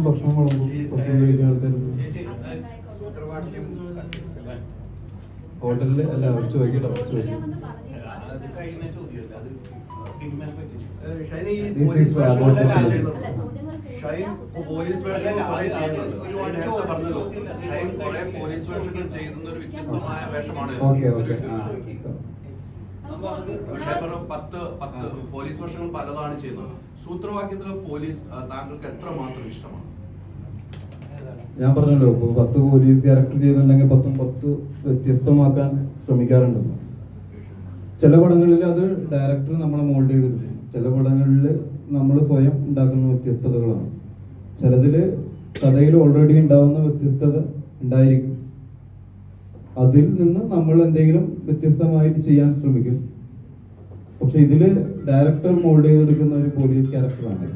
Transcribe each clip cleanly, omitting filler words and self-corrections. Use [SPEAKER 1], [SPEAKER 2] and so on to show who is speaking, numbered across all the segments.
[SPEAKER 1] ഭക്ഷണം ഹോട്ടലില് അല്ല ചോദിക്കട്ടോ ഓക്കെ ഓക്കെ
[SPEAKER 2] പോലീസ് വേഷങ്ങൾ പലതാണ് ചെയ്യുന്നത്. സൂത്രവാക്യത്തിലെ പോലീസ് താങ്കൾക്ക് എത്രമാത്രം ഇഷ്ടമാണ്?
[SPEAKER 1] ഞാൻ പറഞ്ഞല്ലോ, ഇപ്പൊ 10 പോലീസ് ക്യാരക്ടർ ചെയ്തിട്ടുണ്ടെങ്കിൽ 10 വ്യത്യസ്തമാക്കാൻ ശ്രമിക്കാറുണ്ട്. ചില പടങ്ങളിൽ അത് ഡയറക്ടർ നമ്മളെ മോൾഡ് ചെയ്തെടുക്കും, ചില പടങ്ങളിൽ നമ്മൾ സ്വയം ഉണ്ടാക്കുന്ന വ്യത്യസ്തതകളാണ്. ചിലതില് കഥയിൽ ഓൾറെഡി ഉണ്ടാവുന്ന വ്യത്യസ്തത ഉണ്ടായിരിക്കും, അതിൽ നിന്ന് നമ്മൾ എന്തെങ്കിലും വ്യത്യസ്തമായിട്ട് ചെയ്യാൻ ശ്രമിക്കും. പക്ഷെ ഇതില് ഡയറക്ടർ മോൾഡ് ചെയ്തെടുക്കുന്ന ഒരു പോലീസ് ക്യാരക്ടറാണ്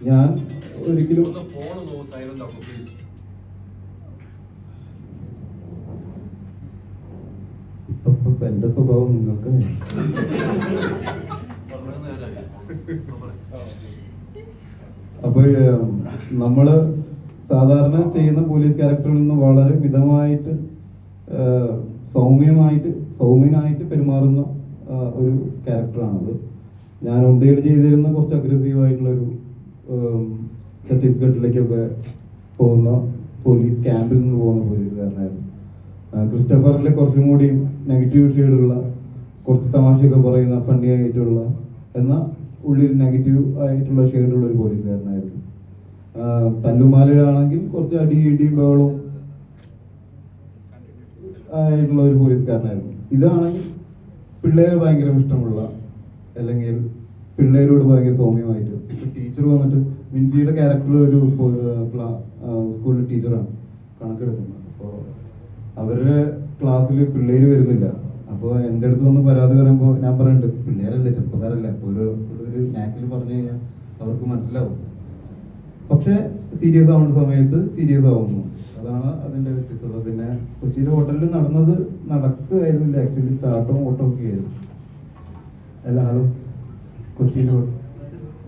[SPEAKER 1] ഞാൻ. ഒരിക്കലും ഇപ്പൊ എന്റെ സ്വഭാവം നിങ്ങൾക്ക് അപ്പോൾ നമ്മള് സാധാരണ ചെയ്യുന്ന പോലീസ് ക്യാരക്ടറിൽ നിന്ന് വളരെ മിതമായിട്ട് സൗമ്യനായിട്ട് പെരുമാറുന്ന ഒരു ക്യാരക്ടറാണത്. ഞാൻ ഉണ്ടയിൽ ചെയ്തിരുന്ന കുറച്ച് അഗ്രസീവായിട്ടുള്ളൊരു ഛത്തീസ്ഗഡിലേക്കൊക്കെ പോകുന്ന പോലീസ് ക്യാമ്പിൽ നിന്ന് പോകുന്ന പോലീസുകാരനായിരുന്നു. ക്രിസ്റ്റഫറിലെ കുറച്ചും കൂടി നെഗറ്റീവ് ഷെയ്ഡുള്ള, കുറച്ച് തമാശയൊക്കെ പറയുന്ന, ഫണ്ണി ആയിട്ടുള്ള, എന്നാൽ ഉള്ളിൽ നെഗറ്റീവ് ആയിട്ടുള്ള ഷെയ്ഡുള്ള ഒരു പോലീസുകാരനായിരുന്നു. തല്ലുമാലയിലാണെങ്കിൽ കുറച്ച് ഇടിയും ബഹളവും ആയിട്ടുള്ള ഒരു പോലീസുകാരനായിരുന്നു. ഇതാണെങ്കിൽ പിള്ളേര് ഭയങ്കര ഇഷ്ടമുള്ള, അല്ലെങ്കിൽ പിള്ളേരോട് ഭയങ്കര സൗമ്യമായിട്ട്. ടീച്ചർ വന്നിട്ട് മിൻസിയുടെ ക്യാരക്ടർ ഒരു സ്കൂളിൽ ടീച്ചറാണ് കണക്കെടുക്കുന്നത്. അപ്പോൾ അവരുടെ ക്ലാസ്സിൽ പിള്ളേര് വരുന്നില്ല. അപ്പോൾ എൻ്റെ അടുത്ത് വന്ന് പരാതി പറയുമ്പോൾ ഞാൻ പറയുന്നുണ്ട്, പിള്ളേരല്ലേ, ചെറുപ്പക്കാരല്ലേ, ഒരു നാക്കിൽ പറഞ്ഞു കഴിഞ്ഞാൽ അവർക്ക് മനസ്സിലാവും. പക്ഷെ സീരിയസ് ആവുന്ന സമയത്ത് സീരിയസ് ആവുന്നു, അതാണ് അതിന്റെ വ്യത്യസ്തത. പിന്നെ കൊച്ചിയിലെ ഹോട്ടലിൽ നടക്കുകയായിരുന്നില്ല, ആക്ച്വലി ചാട്ടവും ഓട്ടവും ഒക്കെ ആയിരുന്നു. അല്ല ഹലോ, കൊച്ചിയിലെ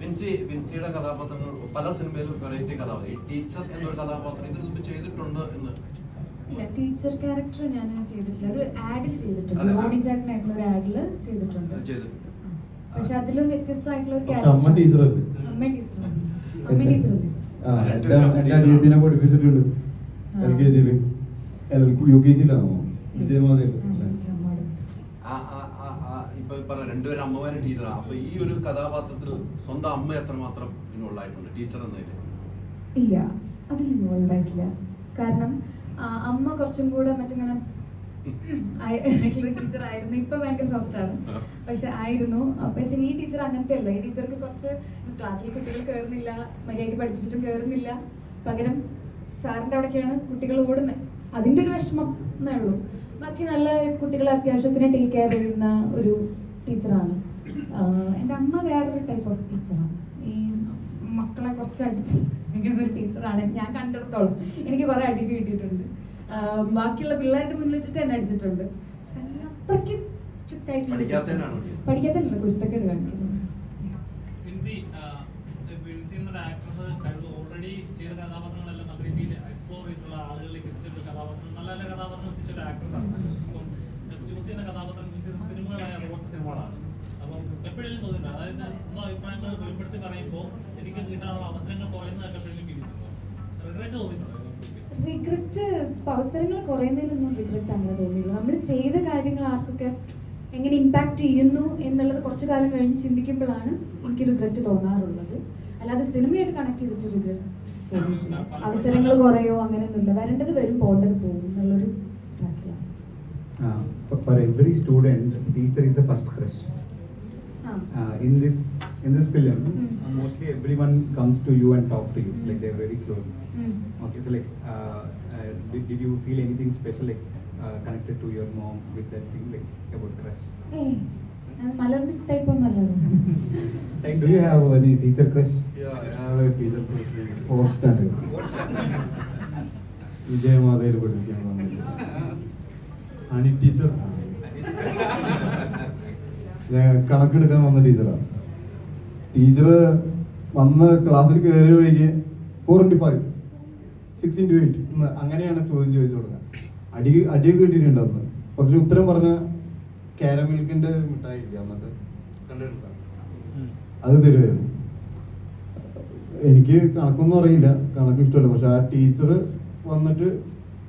[SPEAKER 2] വിൻസിയുടെ കഥാപാത്രങ്ങൾ പല സിനിമയിലും വെറൈറ്റി കഥാപാത്രം. ടീച്ചർ എന്നൊരു കഥാപാത്രം ഇതിനു മുമ്പ് ചെയ്തിട്ടുണ്ട് എന്ന്?
[SPEAKER 3] ഇല്ല, ടീച്ചർ ക്യാരക്ടർ ഞാൻ ചെയ്തിട്ടില്ല. ഒരു ആഡിൽ ചെയ്തിട്ടുണ്ട്, മോഡി ചാക്കിനായിട്ടുള്ള ഒരു ആഡിൽ ചെയ്തിട്ടുണ്ട്. പക്ഷെ അതിലും വ്യത്യസ്തമായിട്ടുള്ള ഒരു ക്യാരക്ടർ.
[SPEAKER 1] അമ്മ ടീച്ചറല്ലേ? എന്റെ അനിയത്തിനെ പഠിപ്പിച്ചിട്ടുണ്ട് LKG-യില്, UKG-യിലാണോ വിജയമാതയിൽ.
[SPEAKER 2] ഇപ്പൊ രണ്ടുപേരും അമ്മമാരും ടീച്ചറാണ്. അപ്പൊ ഈ ഒരു കഥാപാത്രത്തിൽ സ്വന്തം അമ്മ എത്രമാത്രം ഇൻവോൾവ് ആയിട്ടുണ്ട് ടീച്ചർ എന്നതിൽ?
[SPEAKER 3] ഇല്ല, അതിൽ ഇൻവോൾവ് ആയിട്ടില്ല. കാരണം അമ്മ കുറച്ചും കൂടെ മറ്റിങ്ങനെ ടീച്ചർ ആയിരുന്നു. ഇപ്പൊ ഭയങ്കര സോഫ്റ്റ് ആണ്, പക്ഷെ ആയിരുന്നു. പക്ഷെ ഈ ടീച്ചർ അങ്ങനത്തെ അല്ല. ഈ ടീച്ചർക്ക് കുറച്ച് ക്ലാസ്സിൽ കുട്ടികൾ കയറുന്നില്ല, മര്യാദയ്ക്ക് പഠിപ്പിച്ചിട്ടും കയറുന്നില്ല. പകരം സാറിന്റെ അവിടേക്കാണ് കുട്ടികൾ ഓടുന്നത്. അതിന്റെ ഒരു വിഷമം എന്നേ ഉള്ളൂ. ബാക്കി നല്ല കുട്ടികളെ അത്യാവശ്യത്തിന് ടേക്ക് കെയർ ചെയ്യുന്ന ഒരു ടീച്ചറാണ്. എൻ്റെ അമ്മ വേറൊരു ടൈപ്പ് ഓഫ് ടീച്ചറാണ്. ഈ മക്കളെ കുറച്ച് അടിച്ചു ഒരു ടീച്ചറാണ് ഞാൻ കണ്ടിടത്തോളം. എനിക്ക് കുറെ അടി കിട്ടിയിട്ടുണ്ട്. ബാക്കിയുള്ള പിള്ളേരുടെ മുന്നിൽ വെച്ചിട്ട് എന്നെ അടിച്ചിട്ടുണ്ട്. അത്രയ്ക്കും സ്ട്രിക്റ്റ് ആയിട്ടുള്ള പഠിക്കാത്തല്ല, കുരുത്തക്കേട് കാണിക്കുന്നത്.
[SPEAKER 4] എപ്പോഴെങ്കിലും തോന്നിയിട്ടുണ്ട്, അതായത് സ്വന്തം അഭിപ്രായങ്ങൾ വെളിപ്പെടുത്തി പറയുമ്പോൾ എനിക്ക് കിട്ടാനുള്ള അവസരങ്ങൾ കുറയുന്നതൊക്കെ റിഗ്രറ്റ് തോന്നിയിട്ടുണ്ട്?
[SPEAKER 3] റിഗ്രറ്റ് അവസരങ്ങൾ കുറയുന്നതിനൊന്നും റിഗ്രറ്റ് അങ്ങനെ തോന്നിയില്ല. നമ്മൾ ചെയ്ത കാര്യങ്ങൾ ആർക്കൊക്കെ എങ്ങനെ ഇമ്പാക്ട് ചെയ്യുന്നു എന്നുള്ളത് കുറച്ചു കാലം കഴിഞ്ഞ് ചിന്തിക്കുമ്പോഴാണ് എനിക്ക് റിഗ്രറ്റ് തോന്നാറുള്ളത്. അല്ലാതെ സിനിമയായിട്ട് കണക്ട് ചെയ്തിട്ട് റിഗ്രറ്റ് അവസരങ്ങൾ കുറയോ അങ്ങനെയൊന്നുമില്ല. വരേണ്ടത് വരും, പോകേണ്ടത് പോകും എന്നുള്ളൊരു ട്രാക്കിലാണ്.
[SPEAKER 5] For every student, teacher is the first crush. In this film, mostly everyone comes to you and talk to you, like they're very close. Okay, so like, did you feel anything special, like connected to your mom with that thing, like about crush?
[SPEAKER 3] Malarmis type ഒന്നല്ലോ.
[SPEAKER 5] So, do you have any teacher crush?
[SPEAKER 1] Yeah, I have a teacher crush. Fourth standard. വിജയമാതയിൽ പഠിപ്പിക്കാൻ വന്നത് അനി teacher. കണക്കെടുക്കാൻ വന്ന ടീച്ചറാണ്. Teacher വന്ന് ക്ലാസ്സിൽ കയറി ഒഴികെ 4x5, 6x8 അങ്ങനെയാണ് ചോദ്യം ചോദിച്ചു തുടങ്ങുക. അടിയൊക്കെ കിട്ടിയിട്ടുണ്ട് അന്ന്. പക്ഷെ ഉത്തരം പറഞ്ഞ കാരമിൽക്കിന്റെ മിഠായി ഇല്ല അന്നത്തെ, കണ്ടിട്ടുണ്ടോ? അത് തരുമായിരുന്നു. എനിക്ക് കണക്കൊന്നും അറിയില്ല, കണക്ക് ഇഷ്ടമല്ല. പക്ഷെ ആ ടീച്ചർ വന്നിട്ട്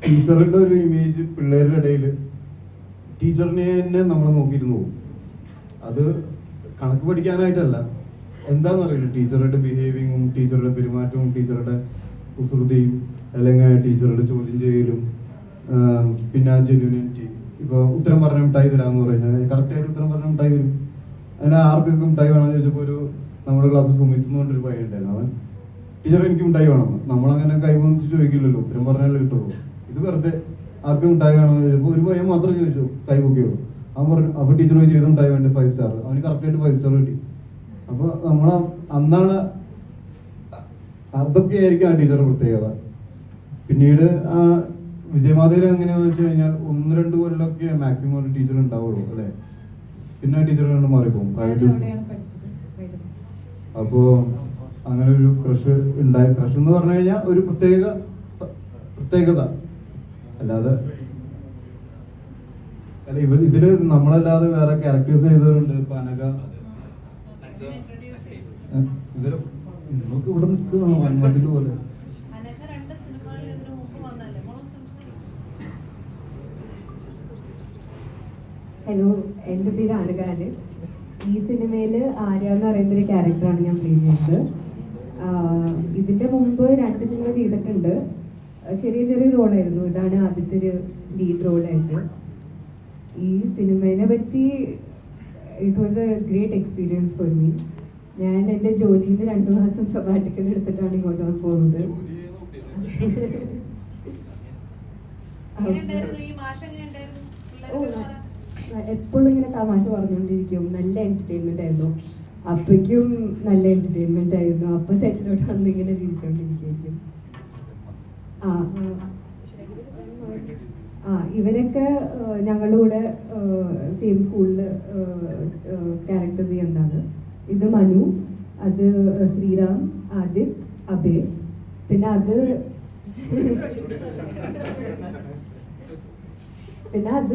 [SPEAKER 1] ടീച്ചറിന്റെ ഒരു ഇമേജ് പിള്ളേരുടെ ഇടയിൽ ടീച്ചറിനെ തന്നെ നമ്മൾ നോക്കിയിരുന്നു പോകും. അത് കണക്ക് പഠിക്കാനായിട്ടല്ല, എന്താണെന്നറിയില്ല, ടീച്ചറുടെ ബിഹേവിങ്ങും ടീച്ചറുടെ പെരുമാറ്റവും ടീച്ചറുടെ കുസൃതിയും അല്ലെങ്കിൽ ടീച്ചറുടെ ചോദ്യം ചെയ്യലും പിന്നെ ആ ജെന്യൂനിറ്റി. ഇപ്പോൾ ഉത്തരം പറഞ്ഞ മിഠായി തരാമെന്ന് പറഞ്ഞാൽ കറക്റ്റായിട്ട് ഉത്തരം പറഞ്ഞ മിഠായി തരും. അതിന് ആർക്കൊക്കെ മിഠായി വേണമെന്ന് ചോദിച്ചപ്പോൾ നമ്മുടെ ക്ലാസ്സിൽ സുമിത്തുന്നൊരു പയ്യൻ ഉണ്ടായിരുന്നു. അവൻ ടീച്ചർ എനിക്ക് മിഠായി വേണമെന്ന്. നമ്മളങ്ങനെ കൈവന്നിച്ച് ചോദിക്കില്ലല്ലോ, ഉത്തരം പറഞ്ഞാലേ കിട്ടുള്ളൂ. ഇത് വെറുതെ ആർക്ക് മിഠായി വേണമെന്ന് ചോദിച്ചപ്പോൾ ഒരു പയ്യൻ മാത്രം ചോദിച്ചു, കൈ പൊക്കിയുള്ളൂ. അവൻ പറഞ്ഞു, അപ്പോൾ ടീച്ചർ ചോദിച്ചു ചെയ്ത് മിഠായി വേണ്ട 5 സ്റ്റാർ. അവന് കറക്റ്റായിട്ട് 5 സ്റ്റാർ കിട്ടി. അപ്പോൾ അന്നാണ് അതൊക്കെയായിരിക്കും ആ ടീച്ചറുടെ പ്രത്യേകത. പിന്നീട് ആ വിജയമാതയിൽ എങ്ങനെയാണെന്ന് വെച്ച് കഴിഞ്ഞാൽ 1-2 കൊല്ലമൊക്കെ മാക്സിമം ഒരു ടീച്ചർ ഉണ്ടാവുള്ളൂ അല്ലേ, പിന്നെ ആ ടീച്ചർ കണ്ട് മാറിപ്പോകും. അപ്പോ അങ്ങനെ ഒരു ക്രഷ് ഉണ്ടായി. ക്രഷ് എന്ന് പറഞ്ഞു കഴിഞ്ഞാൽ ഒരു പ്രത്യേകത അല്ലാതെ അല്ല. ഇതില് നമ്മളല്ലാതെ വേറെ ക്യാരക്ടേഴ്സ് ചെയ്തവരുണ്ട്. ഇപ്പൊ അനഘ, ഇതില് നമുക്ക് ഇവിടെ നിൽക്കുകയാണ് വന്മതില് പോലെ.
[SPEAKER 6] ഹലോ, എൻ്റെ പേര് അനഘാന്. ഈ സിനിമയിൽ ആര്യ എന്ന് പറയുന്ന ഒരു ക്യാരക്ടറാണ് ഞാൻ പ്ലേ ചെയ്യുന്നത്. ഇതിൻ്റെ മുമ്പ് 2 സിനിമ ചെയ്തിട്ടുണ്ട്. ചെറിയ ചെറിയ റോളായിരുന്നു. ഇതാണ് ആദ്യത്തെ ഒരു ലീഡ് റോളായിട്ട്. ഈ സിനിമയെ പറ്റി it was A great experience for me. ഞാൻ എൻ്റെ ജോലിയിൽ നിന്ന് 2 മാസം സബാറ്റിക്കൽ എടുത്തിട്ടാണ് ഇങ്ങോട്ട് പോകുന്നത്. എപ്പോഴും ഇങ്ങനെ തമാശ പറഞ്ഞുകൊണ്ടിരിക്കും. നല്ല എന്റർടൈൻമെന്റ് ആയിരുന്നു. അപ്പയ്ക്കും നല്ല എന്റർടൈൻമെന്റ് ആയിരുന്നു. അപ്പൊ സെറ്റിലോട്ട് വന്ന് ഇങ്ങനെ ചിരിച്ചോണ്ടിരിക്കും. ഇവരൊക്കെ ഞങ്ങളുടെ കൂടെ സെയിം സ്കൂളിൽ ക്യാരക്ടേഴ്സ് ചെയ്യുന്നതാണ്. ഇത് മനു, അത് ശ്രീറാം, ആദിത്, അഭയ്, പിന്നെ അത്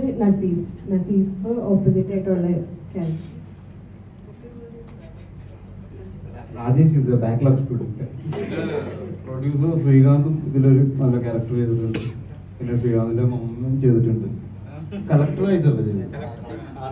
[SPEAKER 6] നസീഫ് ഓപ്പോസിറ്റ് ആയിട്ടുള്ള character.
[SPEAKER 5] Rajesh is a backlog student.
[SPEAKER 1] Producer ശ്രീകാന്തും ഇതിലൊരു നല്ല ക്യാരക്ടർ ചെയ്തിട്ടുണ്ട്. പിന്നെ ശ്രീകാന്തിന്റെ മമ്മയും ചെയ്തിട്ടുണ്ട്. കളക്ടറായിട്ടല്ല ചെയ്തത്.